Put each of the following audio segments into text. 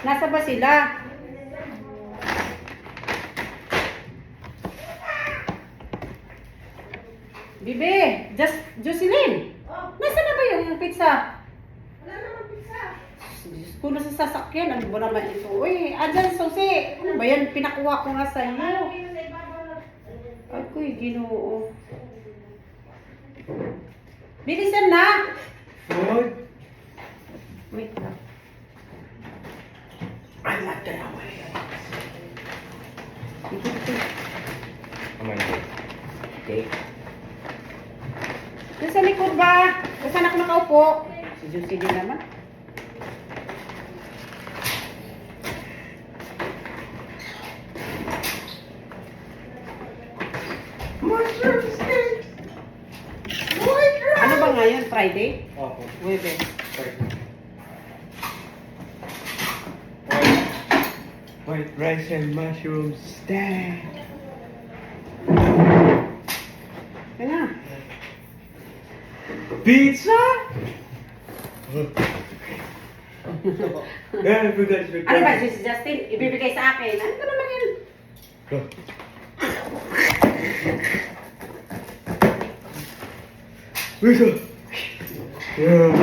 Nasa ba sila? Bibi, Jocelyn. Nasa na ba yung pizza? Wala naman pizza. Diyos ko, nasa sasakyan. Ano ba naman ito? Uy, andyan, Susi. Ano ba yan? Pinakuha ko nga sa iyo. Ako'y ginoo. Bilisan na! Wait lang. I'm not gonna wait. Okay. Nasa likod ba? Saan ako nakaupo? Si Josie din naman. Mushroom steak! Ano ba ngayon? Friday? Opo. Webe. White rice and mushroom steak. Yan na. Pizza? Yeah, I forgot to Ano ba, si Justin? Ibibigay sa akin. Ano ba naman yun? Pizza! Yeah.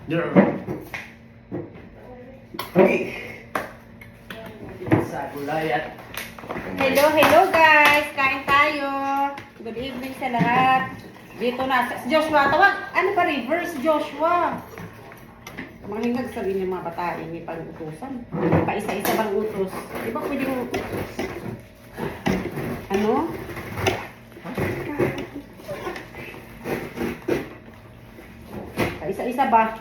Yeah. Okay. Pizza, gulay at... Hello guys! Kain tayo. Good evening sa lahat. Dito na. Si Joshua, tawag. Ano ba reverse Joshua? Manghingag sabihin yung mga bataan, may pag-utusan. Pa isa-isa bang utos? Di ba pwedeng... Ano? Pa isa-isa ba?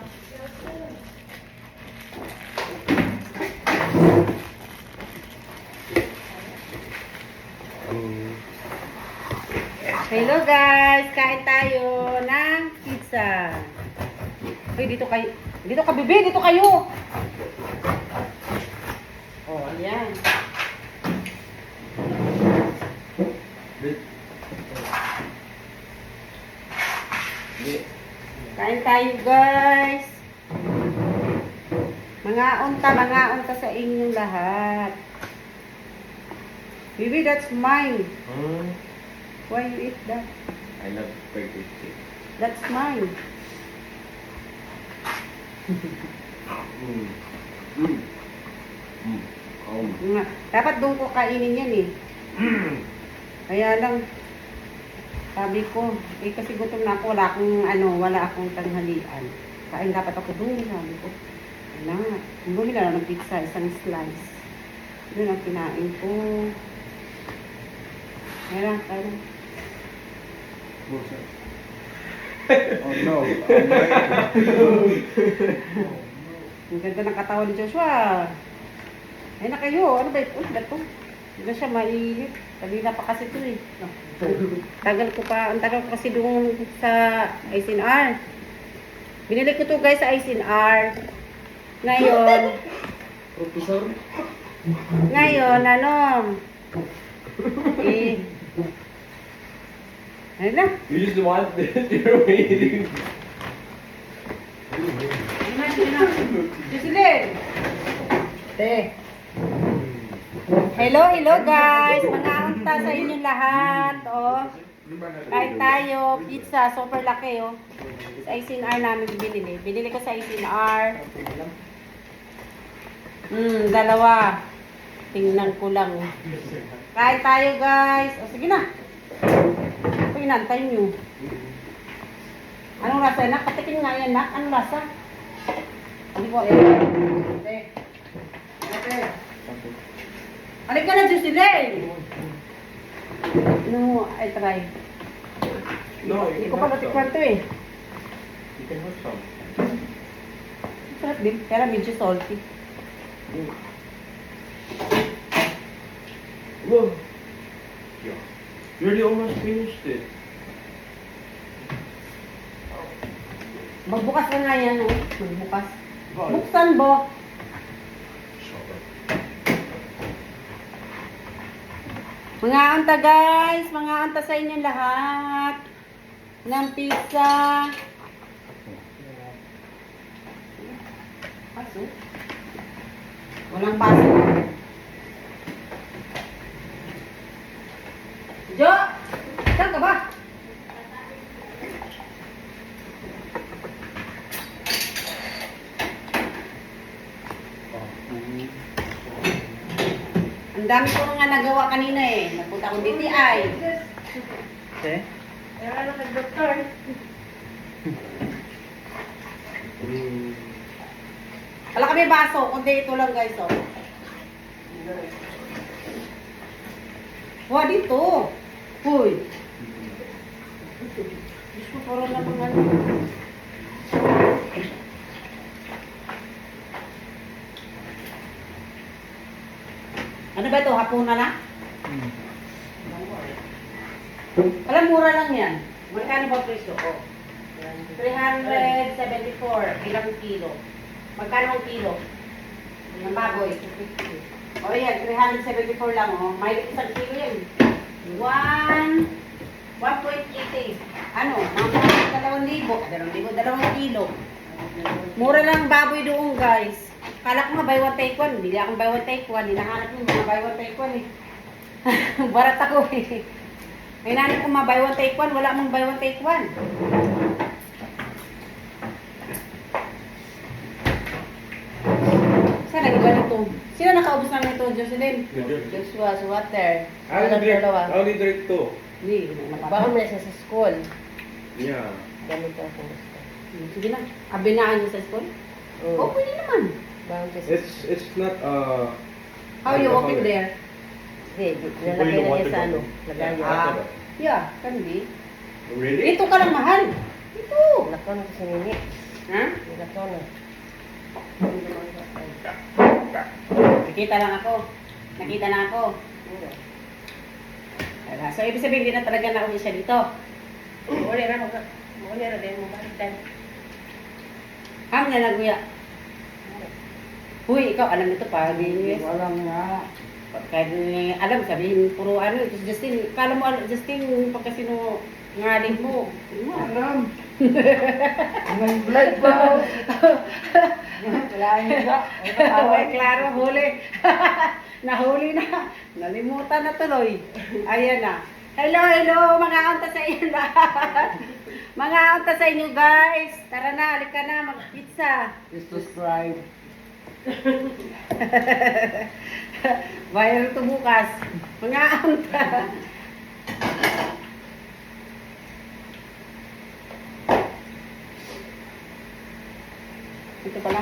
Hello guys! Kain tayo ng pizza. Uy, dito kayo. Dito ka, Bibi! Dito kayo! Oh, ayan. Kain tayo guys! Mga unta sa inyong lahat. Bibi, that's mine. Why you eat that? I love birthday cake. That's mine. Dapat doon ko kainin yan eh. Kaya lang, sabi ko, kasi gutom na ako, wala akong tanghalian. Kain dapat ako doon, sabi ko. Wala, bumili ka lang ng pizza, isang slice. Doon ang kinain ko. Kaya lang. Oh no. Ang ganda ng katawan ni Joshua. Ay na kayo, ano ba ito? Ano ba ito? Hindi na siya mainit. Kanina pa kasi ito eh. Ang tagal ko kasi doon sa ICNR. Binili ko to guys sa ICNR. Ngayon, ano? Ayun na. You just want it. You're waiting. Ayun na. Jocelyn! Te. Hello guys! Mga unta sa inyong lahat. Oh. Kain tayo. Pizza. Super laki oh. Sa ICNR namin binili. Binili ko sa ICNR. Dalawa. Tingnan ko lang. Kain tayo guys. O sige na. Ito inantay nyo. Anong lasa nak? Patikin nga yan nak. Anong lasa? Hindi ko eh. Alik ka na Jocelyn. No, I try. No, Hindi ko pa natikman to eh. You can have some. Sarap din. Kaya medyo salty. Whoa. Yeah. You already almost finished it. Magbukas ka nga yan. Magbukas. Buksan bo. Mga anta guys. Mga anta sa inyo lahat. Ng pizza. Paso. Walang baso. Jo! Saan ka ba? Ang dami ko nga nagawa kanina eh. Nagpunta ko DTI. Okay. Wala na nag-doktor. Wala kami baso. Kundi ito lang guys. Oh. Wah, dito. Uy. Diyos ko, parang namang ano. Ano ba ito? Hapunan na? Alam, mura lang yan. Magkano ba presyo ko? 374. Ilang kilo? Magkano ang kilo? Ang baboy. O yan, 374 lang. Oh. May isang kilo yan. 1.80. Ano? Mga 2,000. 2,000 kilo. Mura lang baboy doon guys. Kala ko nga buy one take one. Bili akong buy one take one. Hinahanap ko mga buy one take one eh. Barat ako eh. Hinahanap ko mga buy one take one. Wala mong buy one take one. Saan nag-iba nito? Sino nakaubos namin ito, Jocelyn? Joshua, sa water. I'll only drink two. Hindi, Bahon mo na siya sa school. Yeah. Ganito ako gusto. Sige na. Abinaan niyo sa school? Oo, pwede naman. Bahon siya sa It's not How you walk in there? Hindi, nalagay na niya sa ano. Lagayan. Ah. Yeah, can be. Really? Dito ka lang mahal. Dito. Nilakaw na kasi nini. Ha? Nilakaw na. Nakita lang ako. Nakita na ako. So, ibig sabihin, hindi na talaga nauwi siya dito. Muli na mo. Muli na din mo. Balitan. Ham na naguya. Huy, ikaw, alam nito pa. Walang nga. Kahit alam, sabihin, puro ano, ito si Justin. Kala mo, Justin, pagkasino ngaling mo. Alam. May vlog pa. Wala niyo ba? Ay, klaro, huli. Nahuli na. Nalimutan na tuloy. Ayan na. Hello, hello, mga anta sa inyo lahat. Mga anta sa inyo guys. Tara na, halika na, mag-pizza. Subscribe. Viral to bukas. Mga anta. Ito pala.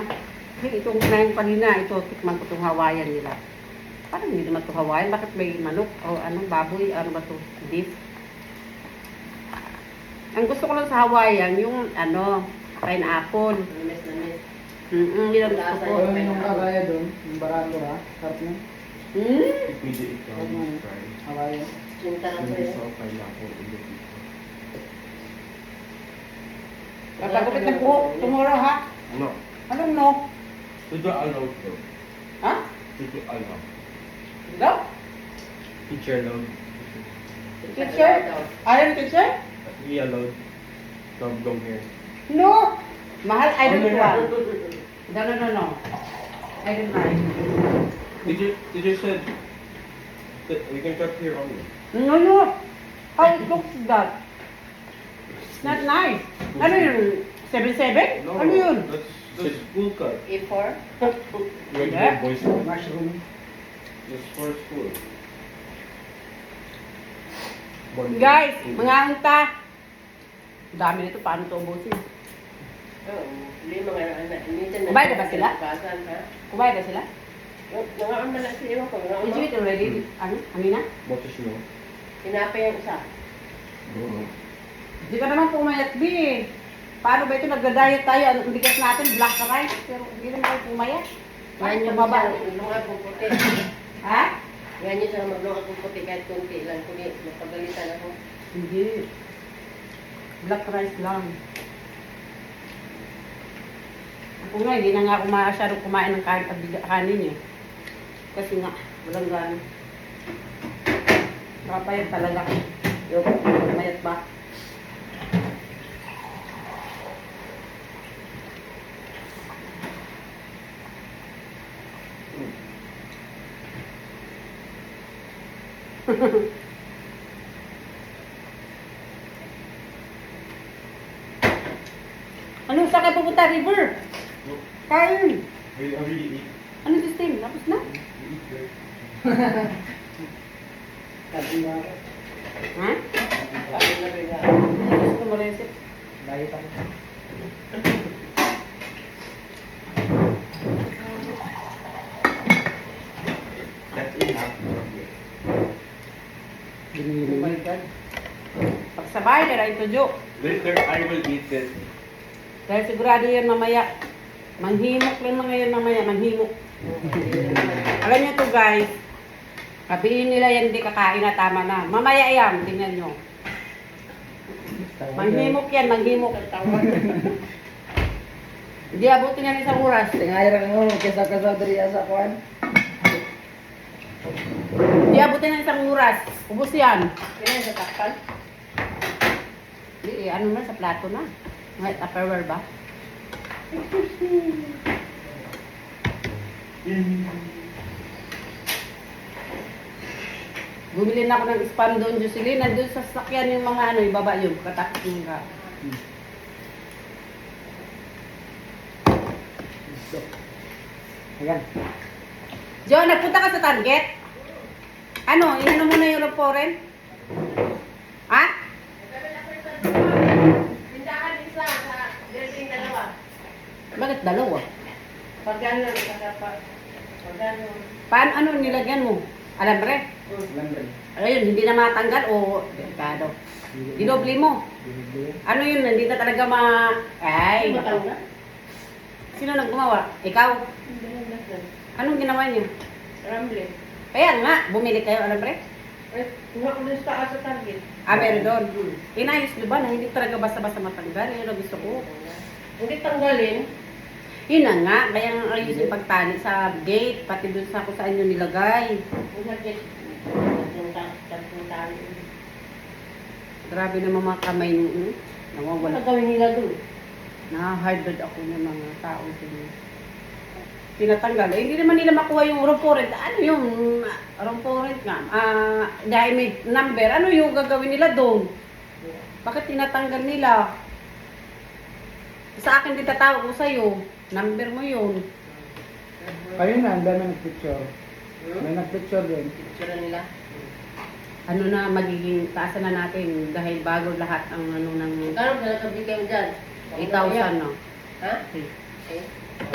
Itong kunahin ko kanina, ito, tikman ko itong Hawaiian nila. Parang hindi naman ito Hawaiian. Bakit may manok? O anong baboy? Ano ba ito? Beef? Ang gusto ko lang sa Hawaiian, yung ano, pineapple. Namis na miss. Yun ang gusto ko. Ano yung kagaya doon? Yung barato ha? Sarap na. Pwede ikaw yung fry. Kagaya. Sinta na Pwede sa'yo. sa pineapple in the pizza. Papagupit ng buhok. Tomorrow ha? No. Anong no? Ito allowed though. Ha? Ito allowed. Daw? Teacher allowed. Teacher? Iron teacher? We allowed. Come here. No! Mahal, I don't Ano want. yan? No. I don't like. Teacher said that we can cut here only. No. How it looks that? It's not nice. Ano yun? 7-7? No, Ano yun? that's school cut. A4? Regular boys cut. Mushroom. Just for school. Guys, mga anta. Dami nito, paano ito ubusin? Oo. Hindi mga anak. Minsan Kumain na ba sila? Basan, ha? Kumain na sila? Nangaan man lang sila ko. Did you eat already? Ano? Amina? What is no? Tinapay yung isa. Hindi ka naman pumayat, B. Paano ba ito? Nagda-diet tayo. Ang bigas natin, black rice. Pero hindi naman tayo pumayat. Yan yung Tumaba. maglunga kong puti. Ha? Yan yung sa maglunga kong puti kahit kunti lang. Kundi napagalitan ako. Hindi. Black rice lang. Ako nga, hindi na nga ako masyadong kumain ng kanin eh. Kasi nga, walang gano'n. Nakapayat talaga. Yung mayat ba? Ano, saan kayo pupunta? River? No, Kain. I really eat. Ano this thing? Tapos na? We eat there. Sabi na ako. Ha? Sabi na rin nga. Gusto mo rin Diet ako. That's enough. Binili. Oh my God. Pagsabay na ito, Jo. Later, I will eat it. Dahil sigurado yan mamaya. Manghimok lang mga yan mamaya. Manghimok. Alam niyo to guys. Sabihin nila yan hindi kakain na tama na. Mamaya yan. Tingnan nyo. Manghimok yan. Manghimok. Hindi abutin yan isang oras. Tingay ra mo kesa diri sa kuan. Hindi abutin yan isang oras. Ubus yan. Kaya sa takpan. Di, ano na sa plato na. May Tupperware ba? Bumili na ako ng spam doon, Jocelyn. Nandun sa sasakyan yung mga ano, ibaba yun. Katapos yung ka. Ayan. Jo, nagpunta ka sa Target? Ano, inano mo na yung foreign? Ha? Tindahan isa sa building dalawa. Bakit dalawa? Pagano, pagano. Paano ano nilagyan mo? Alambre? Lambre. Ano yun, hindi na matanggal o delikado? Dinoble mo. Binili. Ano yun, hindi na talaga Ay, Matanggal? sino nang gumawa? Ikaw? Hindi na natin. Anong ginawa niyo? Ramble. Kaya nga, bumili kayo, alambre? Eh, kuha ko din sa sa target. Ah, meron doon. Inayos nyo ba na hindi talaga basta-basta matanggal? Yun ang gusto ko. Hindi tanggalin. Yun na nga, kaya nga ayusin pagtali sa gate, pati doon sa kung saan nyo nilagay. Yung target. Yung tanggalin. Grabe naman mga kamay nyo. Wala Nawawala. gawin nila doon. Na-hybrid ako ng mga tao sila. Tinatanggal. Eh, hindi naman nila makuha yung room for rent. Ano yung room for rent nga? Dahil may number, ano yung gagawin nila doon? Bakit tinatanggal nila? Sa akin din tatawag ko sa'yo. Number mo yun. Kayo na, ang dami nag-picture. May nag-picture din. Picture nila. Ano na magiging taasan na natin dahil bago lahat ang ano ng Kano ka nakabigay mo dyan? 8,000 no. Ha? Okay. Okay.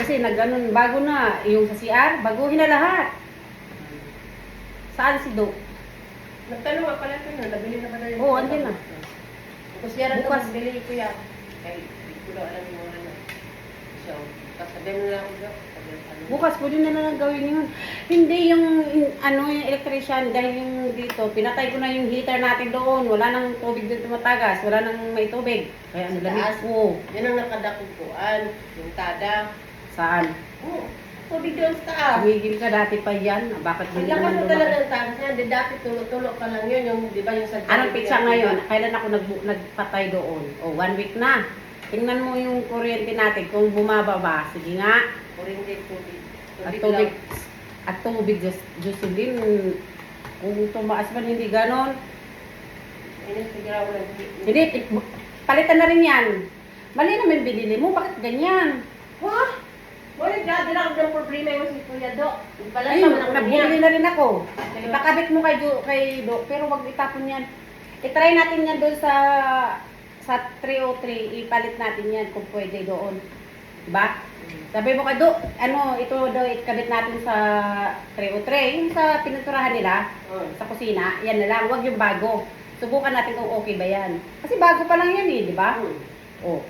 Kasi nag-ano, bago na yung sa CR, baguhin na lahat. Saan si Do? Nagtanong nga pala ito na, nabili na ba na yun? Oo, andyan na. Tapos yan ang Bukas. bili ko yan. Kaya hindi ko daw alam yung mga ano. So, kasabihan mo lang ako daw. Bukas pwede na lang gawin yun. Hindi yung ano yung electrician dahil yung dito, pinatay ko na yung heater natin doon. Wala nang tubig doon tumatagas, wala nang may tubig. Kaya ang lamig Taas. ko. Yan ang nakadakukuan. Yung tada. Saan? Oo. Tubig doon sa taas. Tumigil ka dati pa yan. Bakit Ang hindi lakas naman mo talaga lumaki? ng taas niya. Di dati tulog-tulog pa lang yun. Yung, di ba yung sa Anong pitsa ngayon? Kailan ako nagpatay doon? O, 1 week na. Tingnan mo yung kuryente natin kung bumaba ba. Sige nga. Kurinti, tubig. At Tubig tubig, lang. Jocelyn, kung tumaas man hindi ganon. Siguraw na. Hindi, palitan na rin yan. Mali naman binili mo, bakit ganyan? Wah! Wala, grabe lang ang problema yung si Kuya Do. Pala Ayun, sa nabili na rin ako. Ipakabit mo kay Do, pero wag itapon yan. I-try natin yan doon sa 303, ipalit natin yan kung pwede doon. Diba? Sabi mo ka Do, ano, ito daw ikabit natin sa 303, yung sa pinaturahan nila, sa kusina, yan na lang, wag yung bago. Subukan natin kung okay ba yan. Kasi bago pa lang yan eh, di ba? Oh.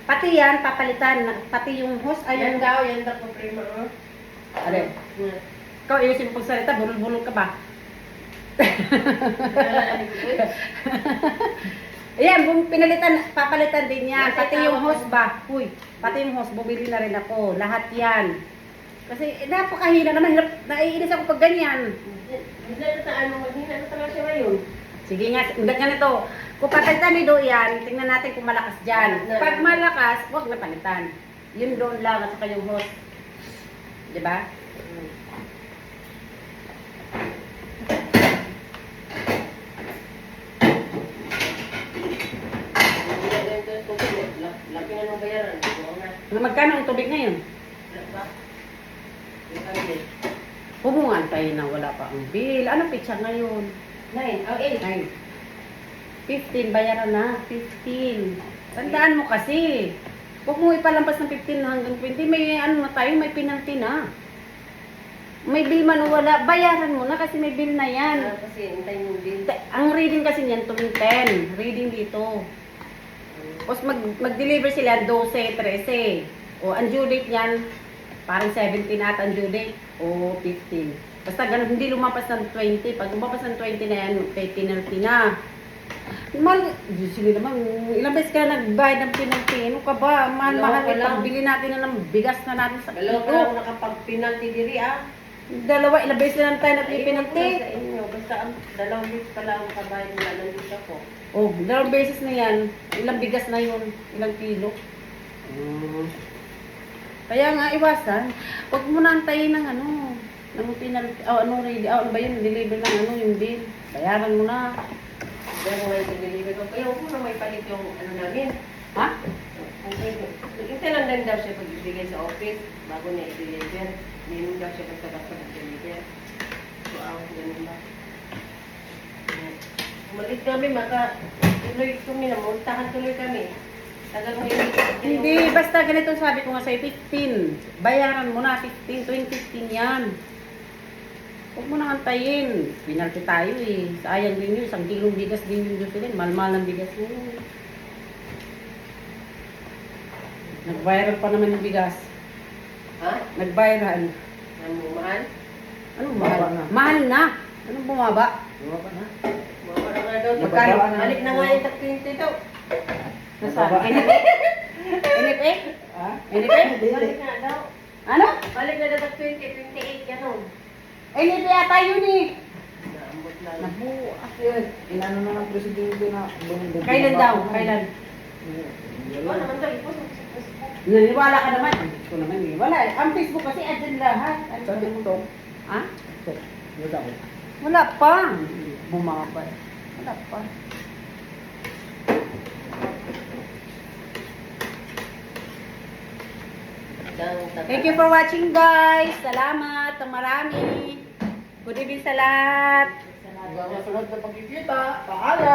Pati yan, papalitan, pati yung hose, Ayan ayun. daw, yan daw problema. Alin? Ikaw, ayusin mo pagsalita, bulol-bulol ka ba? Ayan, pinalitan, papalitan din yan. Pati yung hose ba? Uy, pati yung hose, bumili na rin ako. Lahat yan. Kasi napakahina naman, naiinis ako pag ganyan. Hindi na sa ano, maghina na talaga siya ngayon. Sige nga, ganito. Kung papalitan ni Do yan, tingnan natin kung malakas dyan. Pag malakas, huwag na palitan. Yun doon lang at saka yung hose. Diba? Laki na nung bayaran. Buong na. Magkano ang tubig ngayon? Ano ba? Yung kami. Humungan tayo na wala pa ang bill. Ano pitsa ngayon? 9. Oh, 8. 9. 15, bayaran na. 15. Tandaan mo kasi. Huwag mo ipalampas ng 15 hanggang 20. May ano na tayo, may penalty na. May bill man o wala, bayaran mo na kasi may bill na yan. Kasi hintayin yung bill. Ang reading kasi niyan, tuwing 10. Reading dito. Tapos mag-deliver sila 12, 13. O ang due date niyan, parang 17 at ang due date. O 15. Basta ganun, hindi lumapas ng 20. Pag lumapas ng 20 na yan, may penalty na. Mahal, Diyos yun naman, ilang beses ka na nagbayad ng penalty. Ano ka ba? Mahal-mahal. Dalawa pa lang. Pagbili natin na ng bigas na natin sa Dalawa pa kilo. lang nakapag-penalty diri ah. Dalawa, ilang beses na lang tayo nagpipinalty. Sa inyo. Basta ang dalawang beses pa lang ang kabayan nila nandito ako. Oh, dalawang beses na yan. Ilang bigas na yun? Ilang kilo? Kaya nga, iwasan. Huwag mo na antayin ng ano, ng penalty, ano ba yun, deliver ng ano, yung bill. Bayaran mo na. Kaya kung may deliver ko, kaya huwag mo na may palit yung ano namin. Ha? Hintay lang din daw siya pag-ibigay sa office bago niya i-deliver. Minum daw siya basta-basta pag-deliver. So, ganun ba? Umalis kami, tuloy kami na, muntahan tuloy kami. Tagal mo Hindi, basta ganito sabi ko nga sa'yo, 15. Bayaran mo na, 15, 2015 yan. Huwag mo na antayin. Pinalty tayo eh. Sayang din yun, 1 kilong bigas din yung Jocelyn. Malmal ng bigas mo. Nag-viral pa naman yung bigas. Ha? Nag-viral. Ang mahal? Anong Bumaba mahal? na. Mahal na. Anong bumaba? Bumaba na. Mahal nga daw. Magkano? Balik na nga yung tag-20 daw. Nasaan? Bumaba. NFA? Ha? NFA? Balik na daw. Ano? Balik na daw tag-20, 28, gano'n. NFA yata yun eh. Naambot lang. Nabuo. Yun, inano na ng presidente na bumundog. Kailan daw? Kailan? Wala naman daw, ipos mo sa Facebook. Naniwala ka naman. Ito naman eh. Wala eh. Ang Facebook kasi andyan lahat. Ano Sa TikTok. Ha? Yun daw. Wala pa. Bumaba. Wala pa. Thank you for watching guys. Salamat. Ang marami. Good evening sa lahat. Hanggang sa sunod na pagkikita. Paalam!